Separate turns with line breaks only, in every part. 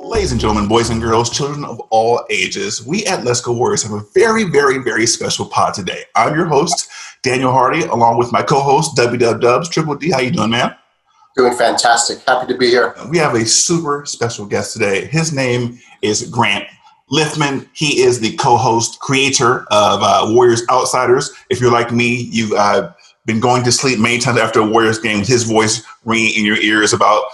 Ladies and gentlemen, boys and girls, children of all ages, we at Let's Go Warriors have a very, very, very special pod today. I'm your host, Daniel Hardy, along with my co-host, WWDubs. Triple D, how you doing, man?
Doing fantastic. Happy to be here.
We have a super special guest today. His name is Grant Liffman. He is the co-host, creator of Warriors Outsiders. If you're like me, you've been going to sleep many times after a Warriors game with his voice ringing in your ears about,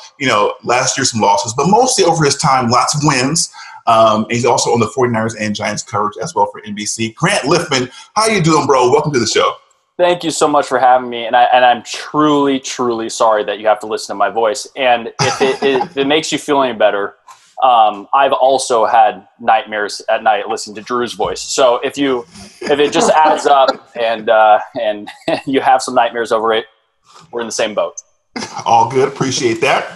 last year some losses, but mostly over his time, lots of wins. And he's also on the 49ers and Giants coverage as well for NBC. Grant Liffman, how you doing, bro? Welcome to the show.
Thank you so much for having me, and I'm truly, truly sorry that you have to listen to my voice. And if it makes you feel any better, I've also had nightmares at night listening to Drew's voice. So if it just adds up and you have some nightmares over it, we're in the same boat.
All good. Appreciate that.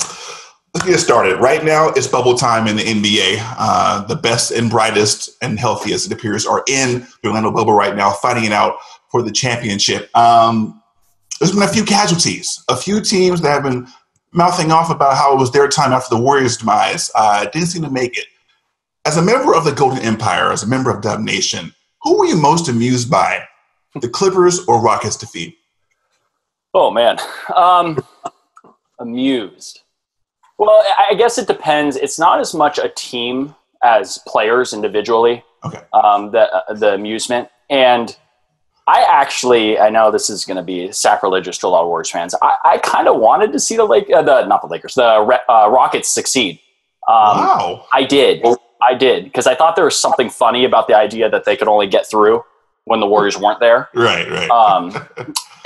Let's get started. Right now, it's bubble time in the NBA. The best and brightest and healthiest, it appears, are in the Orlando bubble right now, fighting it out for the championship. There's been a few casualties, a few teams that have been mouthing off about how it was their time after the Warriors' demise. Didn't seem to make it. As a member of the Golden Empire, as a member of Dub Nation, who were you most amused by, the Clippers or Rockets defeat?
Oh, man. Amused. Well, I guess it depends. It's not as much a team as players individually,
okay.
The amusement. And I know this is going to be sacrilegious to a lot of Warriors fans. I kind of wanted to see the Rockets succeed.
Wow.
I did, because I thought there was something funny about the idea that they could only get through when the Warriors weren't there.
Right.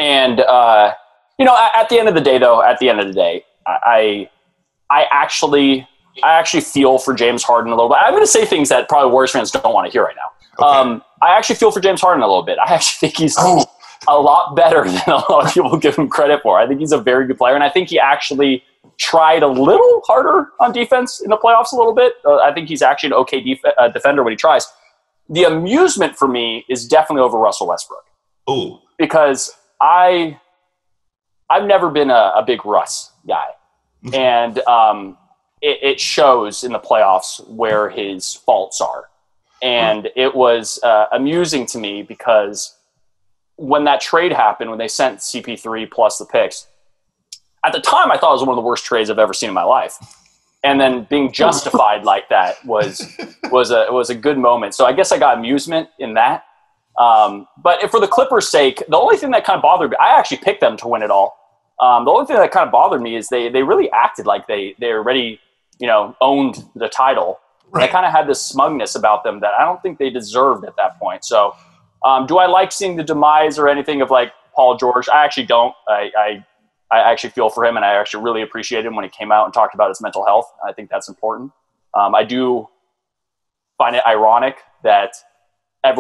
And at the end of the day, I actually feel for James Harden a little bit. I'm going to say things that probably Warriors fans don't want to hear right now.
Okay.
I actually feel for James Harden a little bit. I actually think he's a lot better than a lot of people give him credit for. I think he's a very good player, and I think he actually tried a little harder on defense in the playoffs a little bit. I think he's actually an okay defender when he tries. The amusement for me is definitely over Russell Westbrook.
Oh,
because I've never been a big Russ guy, and it shows in the playoffs where his faults are. And it was amusing to me because when that trade happened, when they sent CP3 plus the picks, at the time I thought it was one of the worst trades I've ever seen in my life. And then being justified like that was a good moment. So I guess I got amusement in that. But for the Clippers' sake, the only thing that kind of bothered me, I actually picked them to win it all. The only thing that kind of bothered me is they really acted like they already owned the title. Right. They kind of had this smugness about them that I don't think they deserved at that point. So do I like seeing the demise or anything of like Paul George? I actually don't. I actually feel for him, and I actually really appreciate him when he came out and talked about his mental health. I think that's important. I do find it ironic that a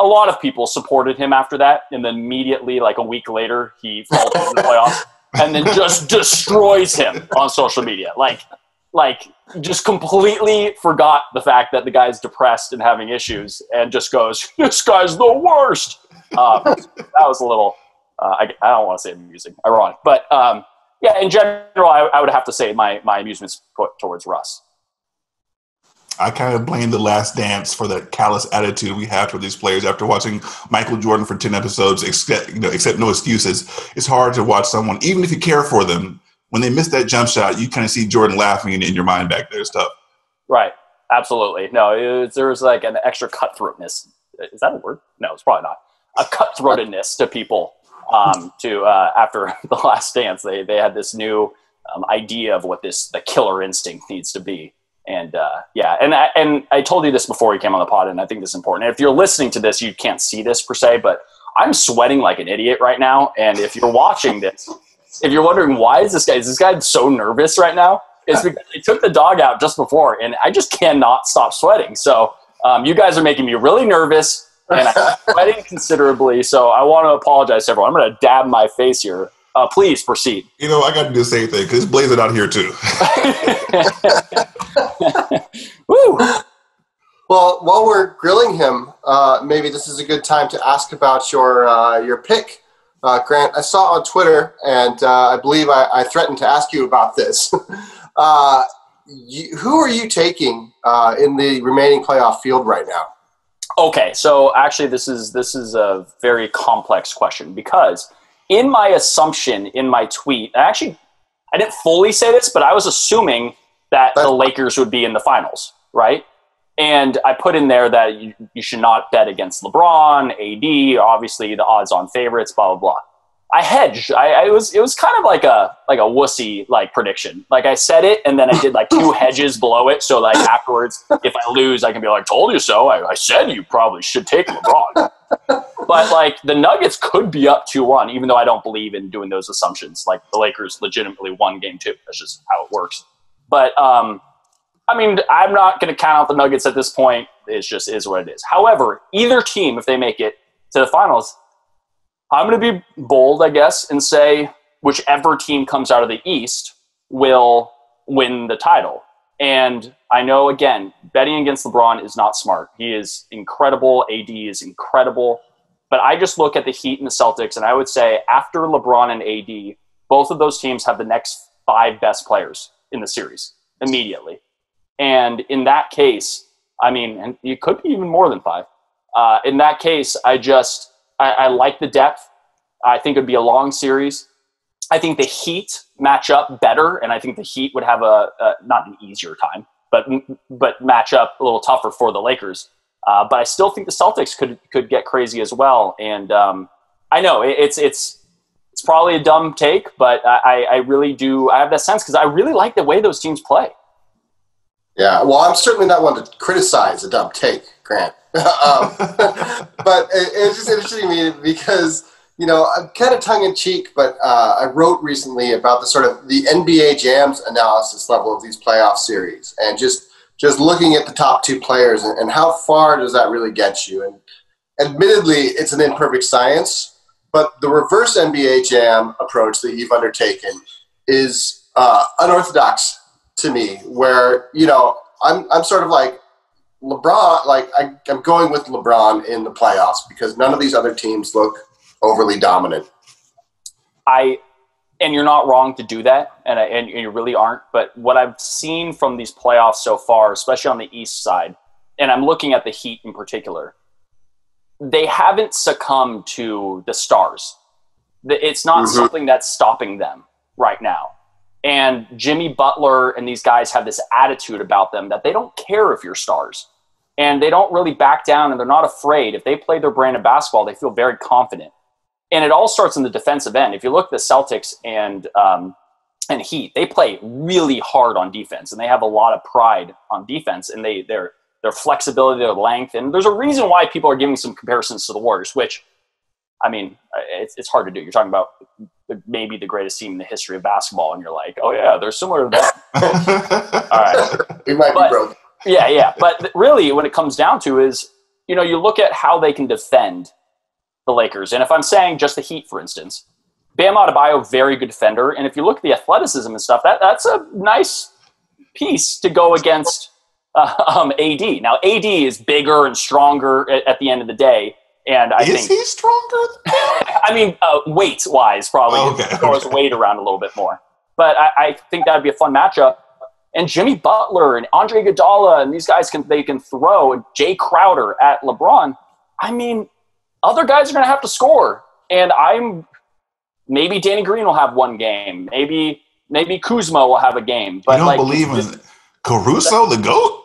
lot of people supported him after that, and then immediately, like a week later, he falls into the playoffs and then just destroys him on social media. Like just completely forgot the fact that the guy's depressed and having issues and just goes, "This guy's the worst." That was a little, I don't want to say amusing, ironic. But in general, I would have to say my amusement's put towards Russ.
I kind of blame The Last Dance for the callous attitude we have toward these players after watching Michael Jordan for 10 episodes, except No Excuses. It's hard to watch someone, even if you care for them, when they miss that jump shot, you kind of see Jordan laughing in your mind back there. Stuff. Right.
Absolutely. No, there's like an extra cutthroatness. Is that a word? No, it's probably not. A cutthroatedness to people after The Last Dance. They had this new idea of what the killer instinct needs to be. And and I told you this before you came on the pod, and I think this is important. And if you're listening to this, you can't see this per se, but I'm sweating like an idiot right now. And if you're watching this, if you're wondering why is this guy so nervous right now, it's because he took the dog out just before, and I just cannot stop sweating. So you guys are making me really nervous, and I'm sweating considerably. So I want to apologize to everyone. I'm going to dab my face here. Please proceed.
I got to do the same thing because it's blazing out here too.
Woo!
Well, while we're grilling him, maybe this is a good time to ask about your pick, Grant. I saw on Twitter, and I believe I threatened to ask you about this. who are you taking in the remaining playoff field right now?
Okay, so actually this is a very complex question because in my assumption in my tweet, I didn't fully say this, but I was assuming that the Lakers would be in the finals, right? And I put in there that you should not bet against LeBron, AD, obviously the odds-on favorites, blah, blah, blah. I hedged. It was kind of like a wussy like prediction. Like I said it, and then I did like 2 hedges below it. So like afterwards, if I lose, I can be like, "Told you so." I said you probably should take LeBron. But like the Nuggets could be up 2-1, even though I don't believe in doing those assumptions. Like the Lakers legitimately won game 2. That's just how it works. But I mean, I'm not going to count out the Nuggets at this point. It just is what it is. However, either team, if they make it to the finals, I'm going to be bold, I guess, and say whichever team comes out of the East will win the title. And I know, again, betting against LeBron is not smart. He is incredible. AD is incredible. But I just look at the Heat and the Celtics, and I would say after LeBron and AD, both of those teams have the next 5 best players in the series immediately. And in that case, I mean, and it could be even more than 5. In that case, I like the depth. I think it would be a long series. I think the Heat match up better, and I think the Heat would have not an easier time, but match up a little tougher for the Lakers. But I still think the Celtics could get crazy as well. And I know it's probably a dumb take, but I really do. I have that sense because I really like the way those teams play.
Yeah, well, I'm certainly not one to criticize a dumb take, Grant. But it's just interesting to me because, you know, I'm kind of tongue-in-cheek, but I wrote recently about the NBA Jams analysis level of these playoff series and just looking at the top 2 players and how far does that really get you. And admittedly, it's an imperfect science, but the reverse NBA Jam approach that you've undertaken is unorthodox to me, where, you know, I'm sort of like LeBron, like I'm going with LeBron in the playoffs because none of these other teams look overly dominant.
And you're not wrong to do that, and you really aren't. But what I've seen from these playoffs so far, especially on the East side, and I'm looking at the Heat in particular, they haven't succumbed to the stars. It's not something that's stopping them right now. And Jimmy Butler and these guys have this attitude about them that they don't care if you're stars. And they don't really back down, and they're not afraid. If they play their brand of basketball, they feel very confident. And it all starts in the defensive end. If you look at the Celtics and Heat, they play really hard on defense, and they have a lot of pride on defense, and their flexibility, their length. And there's a reason why people are giving some comparisons to the Warriors, which, I mean, it's hard to do. You're talking about maybe the greatest team in the history of basketball, and you're like, oh, yeah, they're similar to them. All right.
We might be broken.
Yeah. But really, when it comes down to is, you know, you look at how they can defend the Lakers. And if I'm saying just the Heat, for instance, Bam Adebayo, very good defender. And if you look at the athleticism and stuff, that's a nice piece to go against AD. Now, AD is bigger and stronger at the end of the day. And I think
he stronger?
I mean, weight-wise, probably. Throws weight around a little bit more. But I think that would be a fun matchup. And Jimmy Butler and Andre Iguodala and these guys can throw. And Jay Crowder at LeBron. I mean, other guys are going to have to score. And maybe Danny Green will have one game. Maybe Kuzma will have a game. But
you don't believe in Caruso, the GOAT?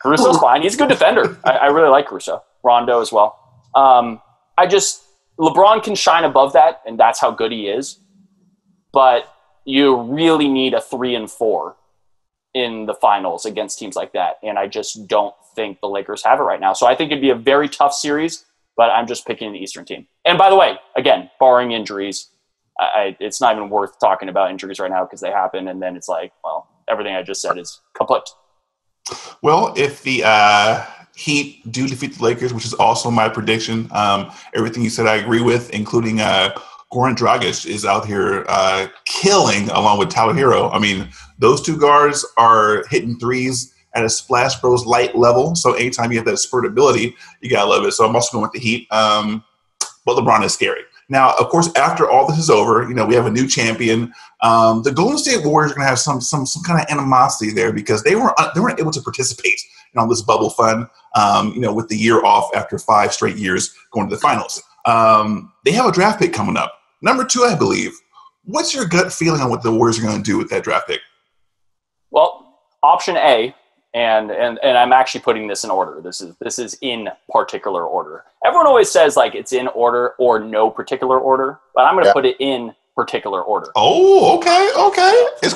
Caruso's fine. He's a good defender. I really like Caruso. Rondo as well. LeBron can shine above that, and that's how good he is. But you really need a 3 and 4 in the finals against teams like that. And I just don't think the Lakers have it right now. So I think it'd be a very tough series, but I'm just picking the Eastern team. And by the way, again, barring injuries, it's not even worth talking about injuries right now because they happen. And then it's like, well, everything I just said is kaput.
Well, if the Heat do defeat the Lakers, which is also my prediction, everything you said I agree with, including Goran Dragic is out here killing along with Tyler Hero. I mean, those 2 guards are hitting threes at a Splash Bros light level. So anytime you have that spurt ability, you got to love it. So I'm also going with the Heat. But LeBron is scary. Now, of course, after all this is over, we have a new champion. The Golden State Warriors are going to have some kind of animosity there because they weren't able to participate in all this bubble fun. With the year off after 5 straight years going to the finals. They have a draft pick coming up, number 2, I believe. What's your gut feeling on what the Warriors are going to do with that draft pick?
Well, option A, and I'm actually putting this in order. This is in particular order. Everyone always says like it's in order or no particular order, but I'm going to put it in particular order.
Oh, okay. It's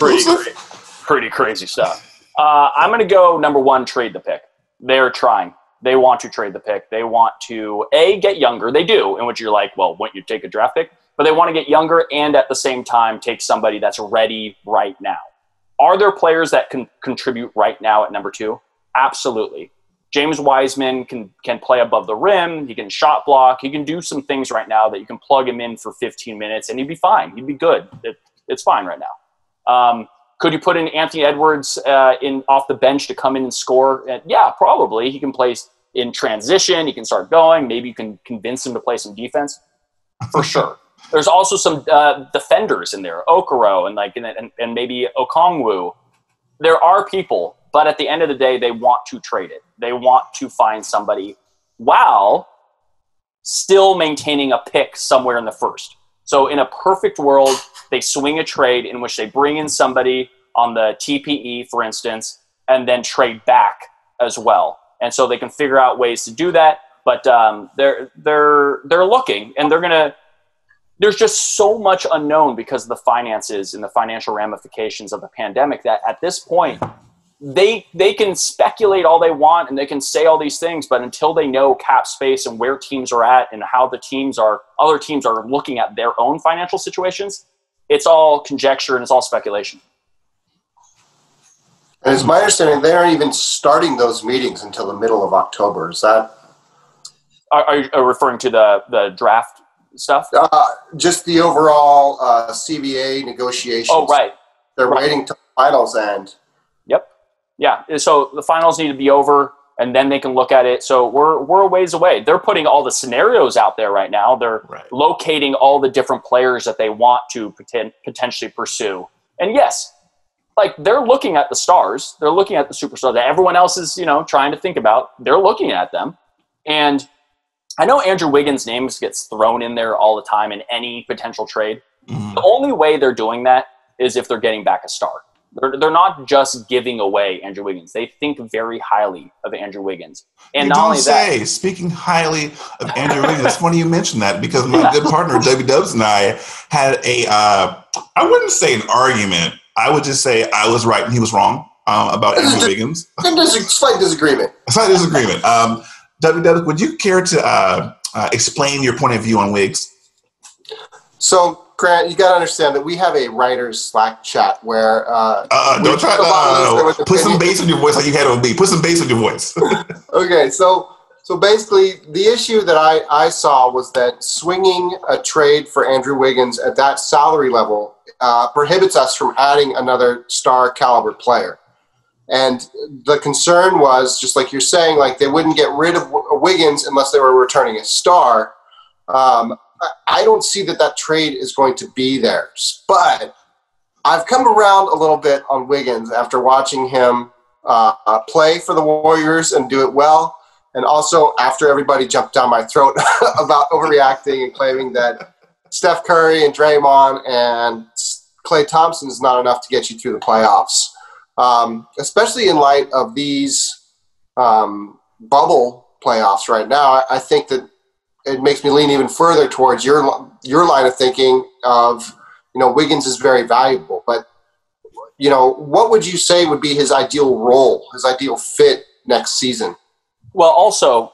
pretty crazy stuff. I'm going to go number 1, trade the pick. They're trying. They want to trade the pick. They want to, A, get younger. They do, in which you're like, well, wouldn't you take a draft pick? But they want to get younger and at the same time take somebody that's ready right now. Are there players that can contribute right now at number 2? Absolutely. James Wiseman can play above the rim. He can shot block. He can do some things right now that you can plug him in for 15 minutes and he'd be fine. He'd be good. It's fine right now. Could you put in Anthony Edwards in off the bench to come in and score? Yeah, probably. He can play in transition. He can start going. Maybe you can convince him to play some defense. For sure. There's also some defenders in there, Okoro and maybe Okongwu. There are people, but at the end of the day, they want to trade it. They want to find somebody while still maintaining a pick somewhere in the first. So in a perfect world, they swing a trade in which they bring in somebody on the TPE, for instance, and then trade back as well. And so they can figure out ways to do that. But they're looking, and they're gonna. There's just so much unknown because of the finances and the financial ramifications of the pandemic that at this point they can speculate all they want and they can say all these things, but until they know cap space and where teams are at and how other teams are looking at their own financial situations, it's all conjecture and it's all speculation.
And it's my understanding they aren't even starting those meetings until the middle of October. Is that?
Are you referring to the draft stuff?
Just the overall CBA negotiations.
Oh, right.
They're waiting till the finals end.
Yep. Yeah. So the finals need to be over, and then they can look at it. So we're a ways away. They're putting all the scenarios out there right now. They're locating all the different players that they want to potentially pursue. And yes, like they're looking at the stars. They're looking at the superstars that everyone else is, trying to think about. They're looking at them. And I know Andrew Wiggins' name gets thrown in there all the time in any potential trade. Mm-hmm. The only way they're doing that is if they're getting back a star. They're not just giving away Andrew Wiggins. They think very highly of Andrew Wiggins. And not only that,
speaking highly of Andrew Wiggins, it's funny you mentioned that because my good partner, W Dubs, and I had I wouldn't say an argument. I would just say I was right and he was wrong about Andrew Wiggins.
There's a slight disagreement.
W, would you care to explain your point of view on Wiggs?
So, Grant, you got to understand that we have a writers Slack chat where
don't try to put some bass in your voice like you had on me. Put some bass in your voice.
Okay, so basically, the issue that I saw was that swinging a trade for Andrew Wiggins at that salary level prohibits us from adding another star caliber player. And the concern was, just like you're saying, like they wouldn't get rid of Wiggins unless they were returning a star. I don't see that trade is going to be there. But I've come around a little bit on Wiggins after watching him play for the Warriors and do it well. And also after everybody jumped down my throat about overreacting and claiming that Steph Curry and Draymond and Klay Thompson is not enough to get you through the playoffs. Especially in light of these bubble playoffs right now, I think that it makes me lean even further towards your line of thinking of, Wiggins is very valuable. But, what would you say would be his ideal role, his ideal fit next season?
Well, also,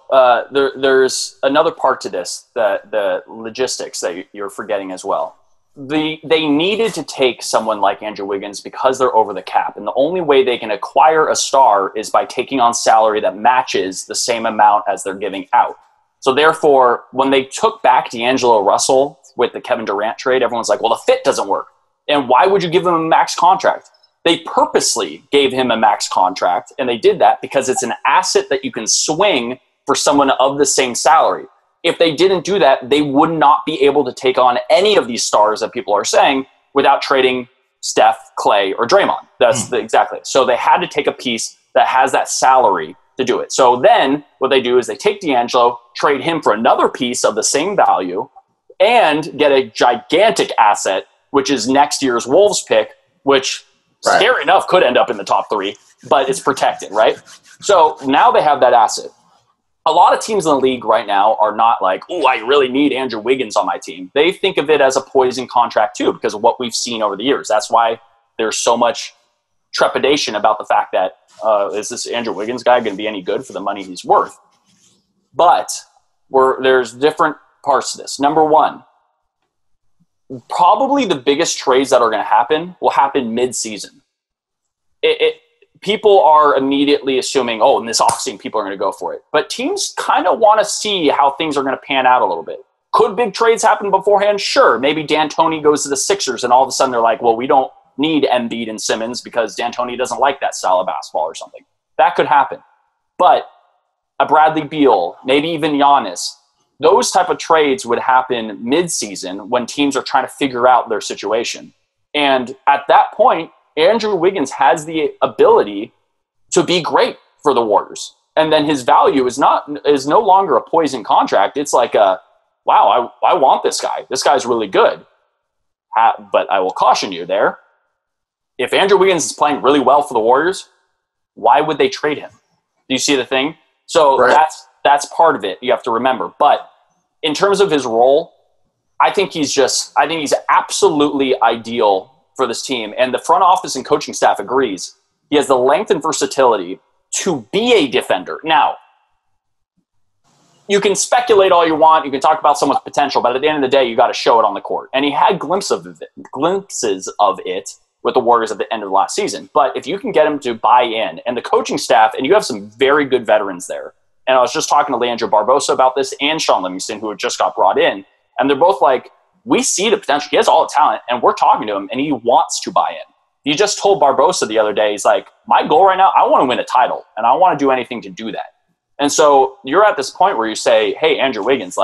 there's another part to this, the logistics that you're forgetting as well. They needed to take someone like Andrew Wiggins because they're over the cap. And the only way they can acquire a star is by taking on salary that matches the same amount as they're giving out. So therefore, when they took back D'Angelo Russell with the Kevin Durant trade, everyone's like, well, the fit doesn't work. And why would you give him a max contract? They purposely gave him a max contract, and they did that because it's an asset that you can swing for someone of the same salary. if they didn't do that, they would not be able to take on any of these stars that people are saying without trading Steph, Clay, or Draymond. That's exactly. So they had to take a piece that has that salary to do it. So then what they do is they take D'Angelo, trade him for another piece of the same value, and get a gigantic asset, which is next year's Wolves pick, which, scary enough, could end up in the top 3, but it's protected, right? So now they have that asset. A lot of teams in the league right now are not like, oh, I really need Andrew Wiggins on my team. They think of it as a poison contract too, because of what we've seen over the years. That's why there's so much trepidation about the fact that, is this Andrew Wiggins guy going to be any good for the money he's worth? But there's different parts to this. Number one, probably the biggest trades that are going to happen will happen mid-season. People are immediately assuming, in this offseason, people are going to go for it. But teams kind of want to see how things are going to pan out a little bit. Could big trades happen beforehand? Sure. Maybe D'Antoni goes to the Sixers, and all of a sudden they're like, well, we don't need Embiid and Simmons because D'Antoni doesn't like that style of basketball or something. That could happen. But a Bradley Beal, maybe even Giannis, those type of trades would happen mid-season when teams are trying to figure out their situation. And at that point, Andrew Wiggins has the ability to be great for the Warriors. And then his value is no longer a poison contract. It's like I want this guy. This guy's really good. But I will caution you there. If Andrew Wiggins is playing really well for the Warriors, why would they trade him? Do you see the thing? So that's part of it you have to remember. But in terms of his role, I think he's absolutely ideal for this team. And the front office and coaching staff agrees. He has the length and versatility to be a defender. Now, you can speculate all you want. You can talk about someone's potential, but at the end of the day, you got to show it on the court. And he had glimpses of it with the Warriors at the end of the last season. But if you can get him to buy in, and the coaching staff, and you have some very good veterans there. And I was just talking to Leandro Barbosa about this and Sean Livingston, who had just got brought in. And they're both like, we see the potential. He has all the talent, and we're talking to him, and he wants to buy in. He just told Barbosa the other day, he's like, my goal right now, I want to win a title, and I want to do anything to do that. And so you're at this point where you say, hey, Andrew Wiggins,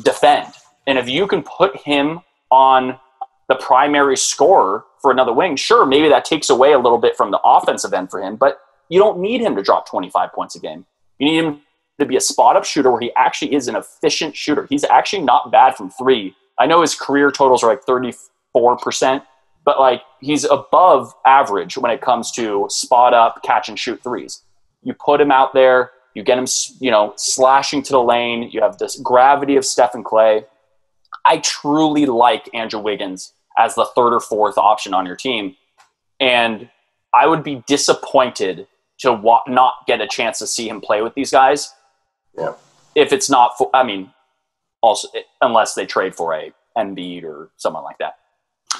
defend. And if you can put him on the primary scorer for another wing, sure, maybe that takes away a little bit from the offensive end for him, but you don't need him to drop 25 points a game. You need him to be a spot-up shooter where he actually is an efficient shooter. He's actually not bad from 3. I know his career totals are 34%, but he's above average when it comes to spot-up, catch-and-shoot threes. You put him out there, you get him, slashing to the lane. You have this gravity of Steph and Clay. I truly like Andrew Wiggins as the 3rd or 4th option on your team, and I would be disappointed to not get a chance to see him play with these guys.
Yeah.
If it's not for, also unless they trade for a Embiid or someone like that.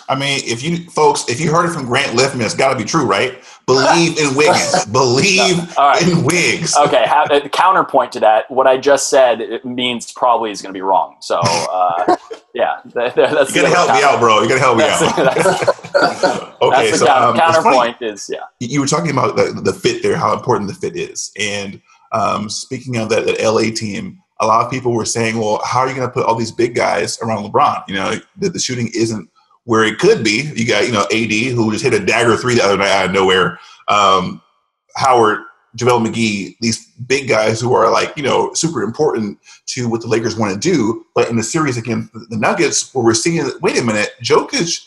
If you heard it from Grant Liffman, it's got to be true, right? Believe in Wiggins. Believe in Wiggs.
Okay, a counterpoint to that. What I just said, it means probably is going to be wrong. So, yeah. That's
you got to help me out, bro. You got to help me out. Okay,
that's the counterpoint is, yeah.
You were talking about the fit there, how important the fit is. And speaking of that LA team, a lot of people were saying, well, how are you going to put all these big guys around LeBron? The shooting isn't where it could be. You got, AD, who just hit a dagger 3 the other night out of nowhere. Howard, JaVale McGee, these big guys who are super important to what the Lakers want to do. But in the series against the Nuggets, where we're seeing, wait a minute, Jokic,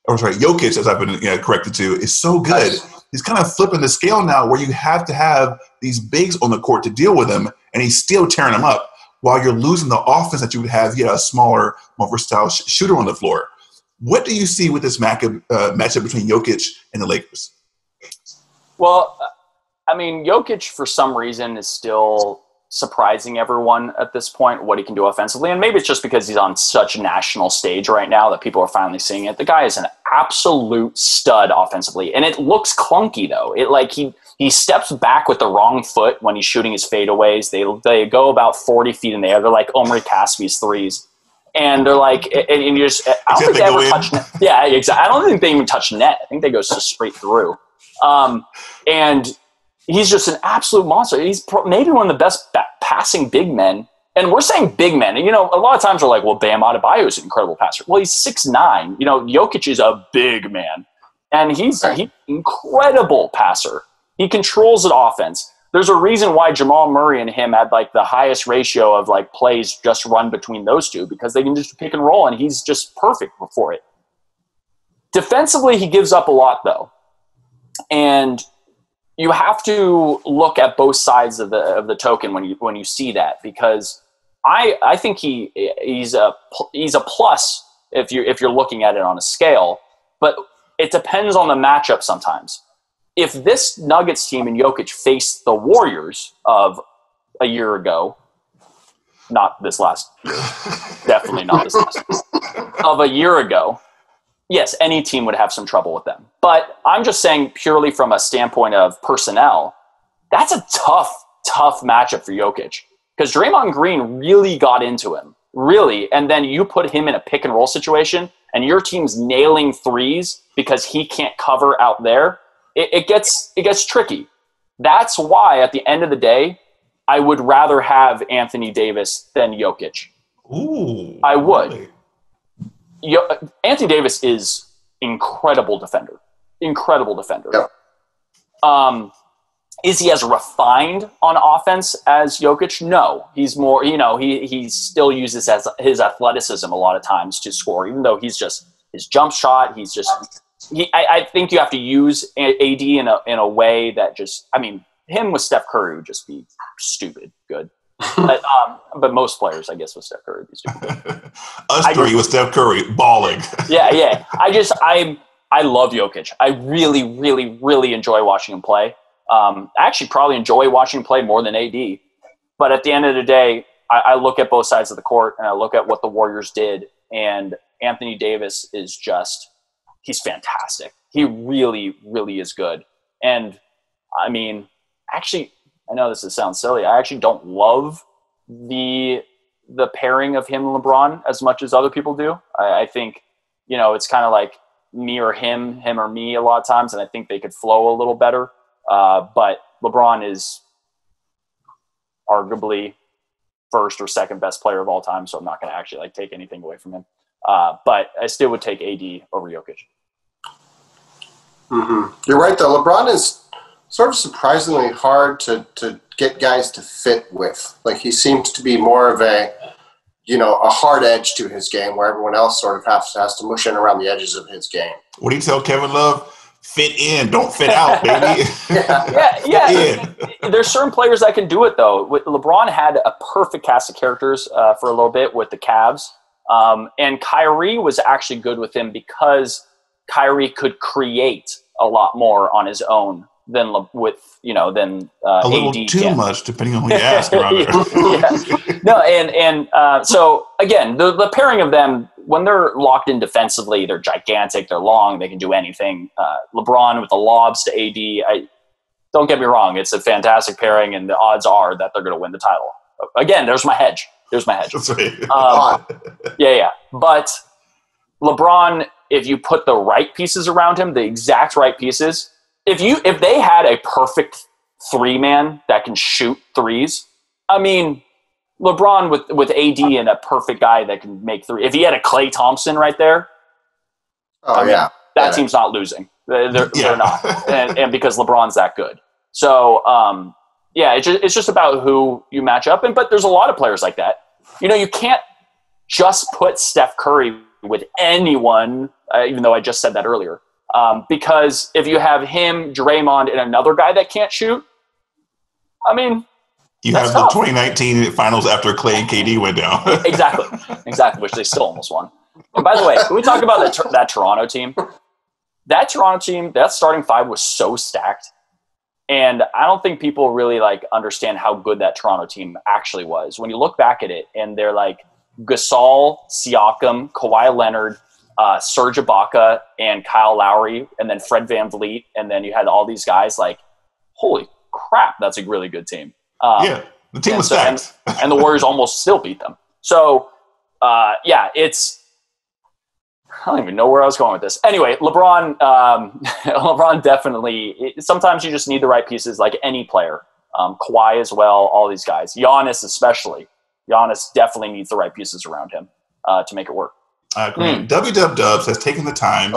as I've been corrected to, is so good. He's kind of flipping the scale now where you have to have these bigs on the court to deal with him, and he's still tearing them up while you're losing the offense that you would have. A smaller, more versatile shooter on the floor. What do you see with this matchup between Jokic and the Lakers?
Well, Jokic, for some reason, is still surprising everyone at this point, what he can do offensively. And maybe it's just because he's on such a national stage right now that people are finally seeing it. The guy is an absolute stud offensively. And it looks clunky, though. He steps back with the wrong foot when he's shooting his fadeaways. They go about 40 feet in the air. They're like Omri Caspi's threes. And they're and you just, I don't think they ever touch net. Yeah, exactly. I don't think they even touch net. I think they go just straight through. And he's just an absolute monster. He's maybe one of the best passing big men And we're saying big men. And, a lot of times we're like, well, Bam Adebayo is an incredible passer. Well, he's 6'9". Jokic is a big man. And he's an incredible passer. He controls the offense. There's a reason why Jamal Murray and him had like the highest ratio of like plays just run between those two, because they can just pick and roll, and he's just perfect for it. Defensively, he gives up a lot though. And you have to look at both sides of the token when you see that, because I think he's a plus if you're looking at it on a scale, but it depends on the matchup sometimes. If this Nuggets team and Jokic faced the Warriors of a year ago, not this last, definitely not this last, of a year ago, yes, any team would have some trouble with them. But I'm just saying purely from a standpoint of personnel, that's a tough matchup for Jokic, because Draymond Green really got into him, really. And then you put him in a pick and roll situation and your team's nailing threes because he can't cover out there. It gets tricky. That's why at the end of the day, I would rather have Anthony Davis than Jokic.
Ooh,
I would.
Really?
Anthony Davis is incredible defender.
Yep.
Is he as refined on offense as Jokic? No. He's more, he still uses his athleticism a lot of times to score, even though he's just his jump shot. He's just, I think you have to use AD in a way that just, him with Steph Curry would just be stupid good. But most players, I guess, with Steph Curry would be stupid good.
Us three with Steph Curry balling.
Yeah. I love Jokic. I really, really, really enjoy watching him play. I actually probably enjoy watching him play more than AD. But at the end of the day, I look at both sides of the court and I look at what the Warriors did, and Anthony Davis is just – he's fantastic. He really, really is good. And, actually, I know this sounds silly. I actually don't love the pairing of him and LeBron as much as other people do. I think, it's kind of like me or him or me a lot of times, and I think they could flow a little better. But LeBron is arguably first or second best player of all time, so I'm not going to actually take anything away from him. But I still would take AD over Jokic.
Mm-hmm. You're right, though. LeBron is sort of surprisingly hard to get guys to fit with. Like, he seems to be more of a hard edge to his game, where everyone else sort of has to mush in around the edges of his game.
What do you tell Kevin Love? Fit in, don't fit out, baby.
Yeah. There's certain players that can do it, though. LeBron had a perfect cast of characters for a little bit with the Cavs. And Kyrie was actually good with him because Kyrie could create a lot more on his own than a little
AD
too
much, depending on who you ask around there.
Yeah. No, and so again, the pairing of them, when they're locked in defensively, they're gigantic, they're long, they can do anything. LeBron with the lobs to AD, don't get me wrong, it's a fantastic pairing, and the odds are that they're going to win the title. Again, there's my hedge. That's right. Yeah. But LeBron, if you put the right pieces around him, the exact right pieces, if they had a perfect three-man that can shoot threes, LeBron with AD and a perfect guy that can make three. If he had a Klay Thompson right there, that team's not losing. They're not, and because LeBron's that good. So it's just about who you match up in. But there's a lot of players like that. You can't just put Steph Curry with anyone, even though I just said that earlier. Because if you have him, Draymond, and another guy that can't shoot,
you have the 2019 finals after Klay and KD went down.
Exactly, which they still almost won. And by the way, can we talk about that Toronto team? That Toronto team, that starting five was so stacked. And I don't think people really understand how good that Toronto team actually was. When you look back at it, and they're Gasol, Siakam, Kawhi Leonard, Serge Ibaka, and Kyle Lowry, and then Fred VanVleet, and then you had all these guys. Holy crap, that's a really good team.
The team was stacked.
And the Warriors almost still beat them. So, it's – I don't even know where I was going with this. Anyway, LeBron definitely – sometimes you just need the right pieces like any player. Kawhi as well, all these guys. Giannis especially. Giannis definitely needs the right pieces around him to make it work.
Grant, WW has taken the time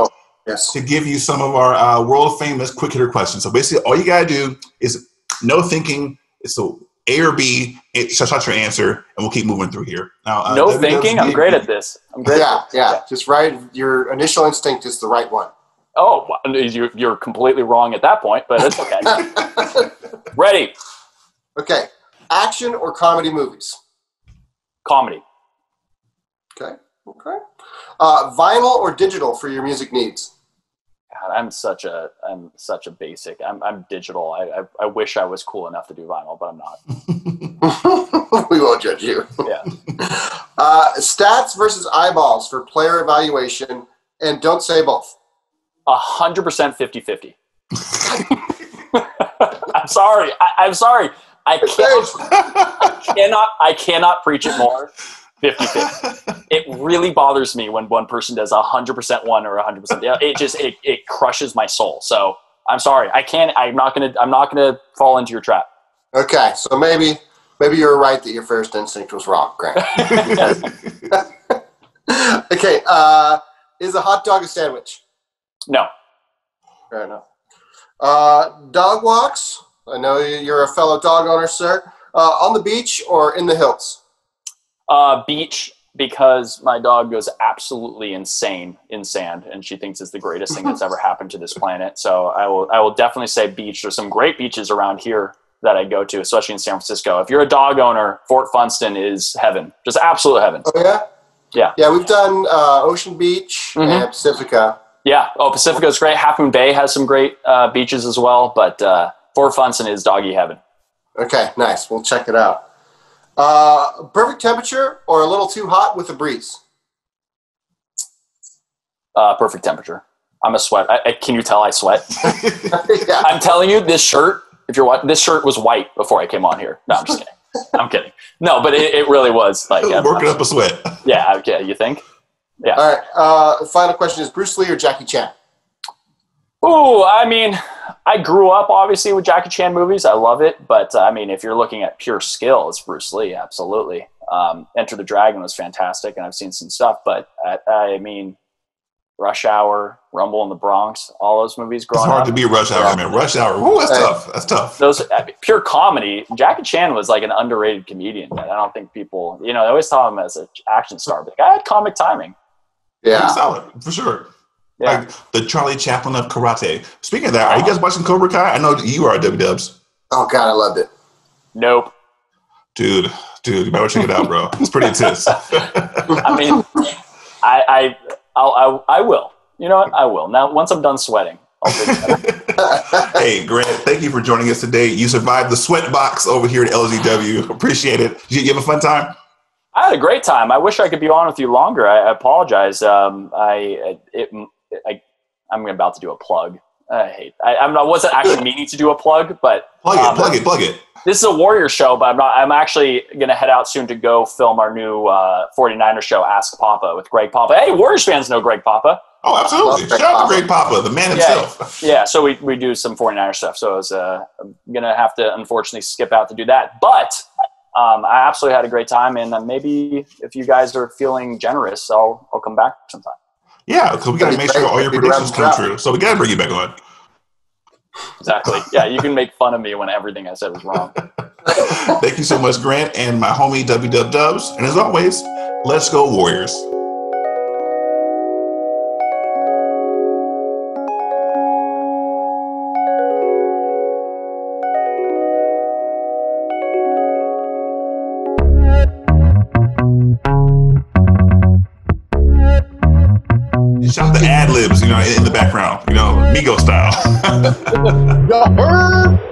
Yes.
to give you some of our world famous quick hitter questions. So basically, all you gotta do is no thinking. It's a or B. Shout your answer, and we'll keep moving through here. Now,
no thinking. I'm great at this.
Yeah. Just right. Your initial instinct is the right one.
Oh, you're completely wrong at that point, but it's okay. Ready?
Okay. Action or comedy movies?
Comedy.
Okay. Vinyl or digital for your music needs?
God, I'm such a basic. I'm digital. I wish I was cool enough to do vinyl, but I'm not.
We won't judge you.
Yeah.
Stats versus eyeballs for player evaluation, and don't say both.
100% 50-50. I'm sorry. I'm sorry. I cannot preach it more. 50-50. It really bothers me when one person does 100% one or 100%. It crushes my soul. So I'm sorry. I'm not gonna fall into your trap.
Okay, so maybe you're right that your first instinct was wrong, Grant. Okay, is a hot dog a sandwich?
No.
Fair enough. Dog walks. I know you're a fellow dog owner, sir. On the beach or in the hills?
Beach, because my dog goes absolutely insane in sand, and she thinks it's the greatest thing that's ever happened to this planet. So I will definitely say beach. There's some great beaches around here that I go to, especially in San Francisco. If you're a dog owner, Fort Funston is heaven, just absolute heaven.
Oh yeah,
yeah.
We've done Ocean Beach and Pacifica.
Yeah. Oh, Pacifica is great. Half Moon Bay has some great beaches as well, but Fort Funston is doggy heaven.
Okay, nice. We'll check it out. Perfect temperature or a little too hot with a breeze?
Perfect temperature. I'm a sweat. Can you tell I sweat?
Yeah.
I'm telling you, this shirt, this shirt was white before I came on here. No, I'm just kidding. I'm kidding. No, but it really was like
working up a sweat.
Yeah. Okay. You think? Yeah.
All right. Final question is Bruce Lee or Jackie Chan?
Ooh, I mean, I grew up obviously with Jackie Chan movies. I love it, but I mean, if you're looking at pure skill, it's Bruce Lee, absolutely. Enter the Dragon was fantastic, and I've seen some stuff. But I mean, Rush Hour, Rumble in the Bronx, all those movies growing up.
It's hard to beat Rush Hour, man. Rush Hour, ooh, that's tough. That's tough.
Those pure comedy. Jackie Chan was like an underrated comedian. Man. I don't think people, they always saw him as an action star, but the guy had comic timing.
Yeah,
he's solid for sure.
Yeah.
Like the Charlie Chaplin of karate. Speaking of that, are you guys watching Cobra Kai? I know you are, W-Dubs.
Oh, God, I loved it.
Nope.
Dude, you better check it out, bro. It's pretty intense.
I mean, I will. You know what? I will. Now, once I'm done sweating, I'll take that.
Hey, Grant, thank you for joining us today. You survived the sweat box over here at LZW. Appreciate it. Did you have a fun time?
I had a great time. I wish I could be on with you longer. I apologize. I'm about to do a plug. I wasn't actually meaning to do a plug, but
plug it.
This is a Warrior show, but I'm actually going to head out soon to go film our new 49er show, Ask Papa, with Greg Papa. Hey, Warriors fans know Greg Papa.
Oh, absolutely. Shout out to Greg Papa, the man himself.
Yeah, so we do some 49er stuff. So I'm going to have to unfortunately skip out to do that. But I absolutely had a great time, and maybe if you guys are feeling generous, I'll come back sometime.
Yeah, because we got to make sure all your predictions come true. So we got to bring you back on.
Exactly. Yeah, you can make fun of me when everything I said was wrong.
Thank you so much, Grant, and my homie W-Dubs. And as always, let's go Warriors. Shout the ad libs, in the background, Migos style.
Y'all heard?